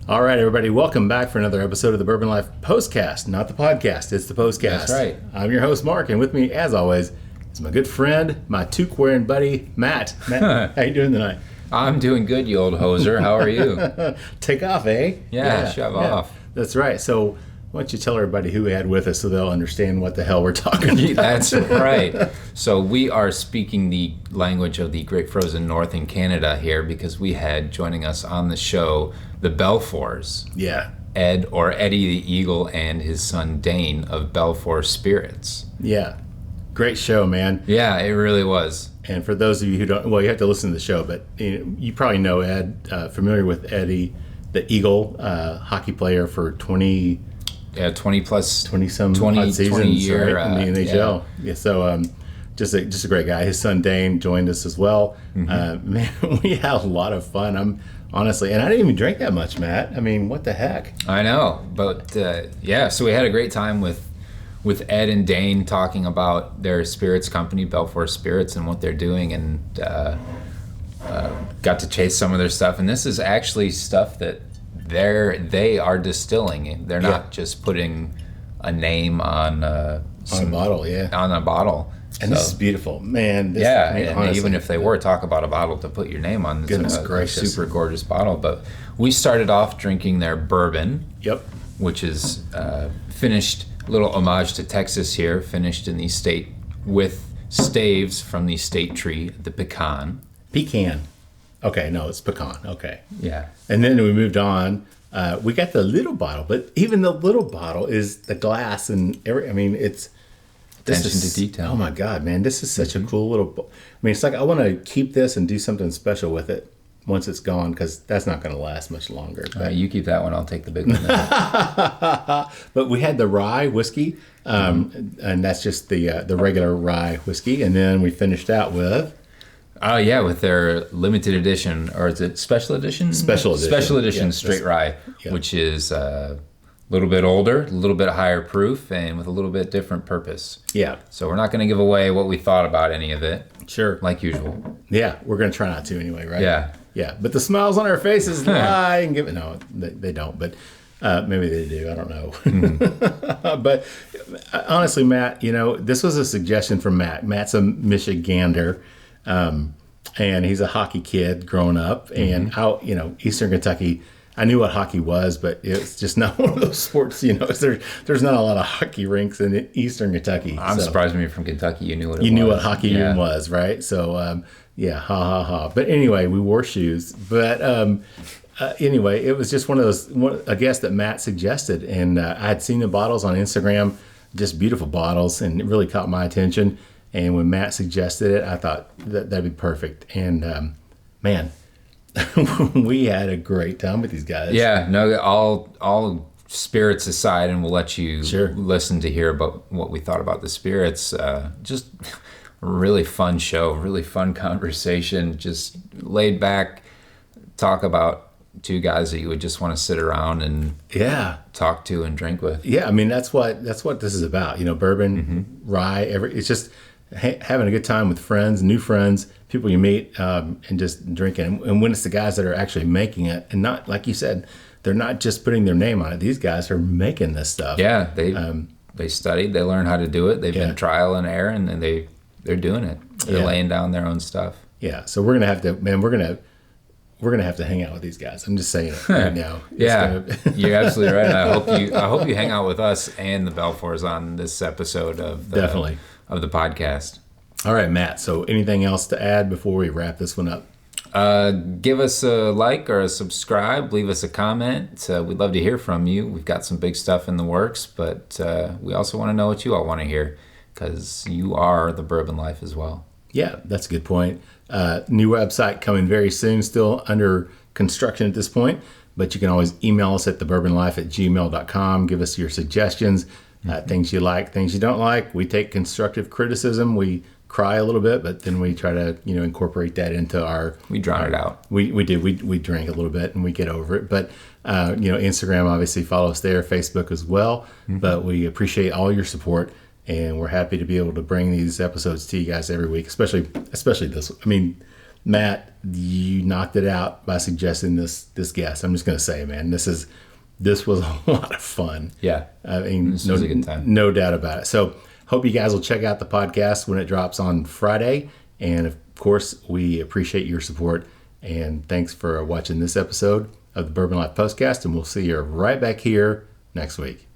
All right, everybody, welcome back for another episode of the Bourbon Life Postcast. Not the podcast, it's the Postcast. That's right. I'm your host, Mark, and with me, as always, is my good friend, my toque-wearing buddy, Matt. Matt, how you doing tonight? I'm doing good, you old hoser. How are you? Take off, eh? Shove off. That's right. So why don't you tell everybody who we had with us so they'll understand what the hell we're talking about. That's right. So we are speaking the language of the Great Frozen North in Canada here because we had joining us on the show the Belfours. Yeah. Ed, or Eddie the Eagle, and his son Dayn of Belfour Spirits. Yeah. Great show, man. Yeah, it really was. And for those of you who don't, well, you have to listen to the show, but you probably know Ed, familiar with Eddie the Eagle, hockey player for 20 some 20 seasons year, right, in the NHL. Yeah. So just a great guy. His son Dayn joined us as well. Mm-hmm. Man, we had a lot of fun. Honestly, and I didn't even drink that much, Matt. I mean, what the heck? I know, but so we had a great time with Ed and Dayn talking about their spirits company, Belfour Spirits, and what they're doing, and got to taste some of their stuff. And this is actually stuff that they are distilling. They're not just putting a name on a bottle, on a bottle. And so, this is beautiful, man. And honestly, even if they were, talk about a bottle to put your name on. Goodness gracious, a super gorgeous bottle. But we started off drinking their bourbon. Yep. Which is finished, a little homage to Texas here, finished in the state with staves from the state tree, the pecan. Pecan. Okay, no, it's pecan. Okay. Yeah. And then we moved on. We got the little bottle, but even the little bottle is the glass and it's attention to detail. Oh my God, man, this is such a cool little. It's like I want to keep this and do something special with it once it's gone, because that's not going to last much longer. You keep that one. I'll take the big one. But we had the Rye Whiskey, and that's just the regular Rye Whiskey, and then we finished out with. Oh yeah, with their limited edition, or is it special edition? Special edition, Straight Rye, which is a little bit older, a little bit higher proof, and with a little bit different purpose. Yeah. So we're not going to give away what we thought about any of it. Sure. Like usual. Yeah, we're going to try not to anyway, right? Yeah. Yeah, but the smiles on our faces lie and give it. No, they don't, but maybe they do. I don't know. Mm-hmm. But honestly, Matt, this was a suggestion from Matt. Matt's a Michigander. And he's a hockey kid growing up, and out, Eastern Kentucky, I knew what hockey was, but it's just not one of those sports, there's not a lot of hockey rinks in Eastern Kentucky. I'm surprised when you're from Kentucky, you knew what it was. You knew what hockey even was, right? So, ha. But anyway, we wore shoes. But anyway, it was just one of those, a guess that Matt suggested, and I had seen the bottles on Instagram, just beautiful bottles, and it really caught my attention. And when Matt suggested it, I thought that'd be perfect. And man, we had a great time with these guys. Yeah, no, all spirits aside, and we'll let you listen to hear about what we thought about the spirits. Just a really fun show, really fun conversation, just laid back, talk about two guys that you would just want to sit around and talk to and drink with. Yeah, that's what this is about. Bourbon, rye, it's just having a good time with friends, new friends, people you meet, and just drinking. And when it's the guys that are actually making it, and not, like you said, they're not just putting their name on it. These guys are making this stuff. Yeah, they studied, they learned how to do it. They've been trial and error, and then they're doing it. They're laying down their own stuff. Yeah, so we're gonna have to hang out with these guys. I'm just saying it right now. You're absolutely right. I hope you hang out with us and the Belfours on this episode of the podcast. All right, Matt. So anything else to add before we wrap this one up? Give us a like or a subscribe. Leave us a comment. We'd love to hear from you. We've got some big stuff in the works, but we also want to know what you all want to hear, because you are the Bourbon Life as well. Yeah, that's a good point. New website coming very soon, still under construction at this point, but you can always email us at thebourbonlife@gmail.com. Give us your suggestions, things you like, things you don't like. We take constructive criticism. We cry a little bit, but then we try to, incorporate that into our... We drown it out. We do. We drink a little bit and we get over it. But, Instagram, obviously follow us there, Facebook as well. Mm-hmm. But we appreciate all your support. And we're happy to be able to bring these episodes to you guys every week, especially this. Matt, you knocked it out by suggesting this guest. I'm just going to say, man, this was a lot of fun. Yeah. I mean, this was a good time. No doubt about it. So hope you guys will check out the podcast when it drops on Friday. And of course, we appreciate your support. And thanks for watching this episode of the Bourbon Life Postcast. And we'll see you right back here next week.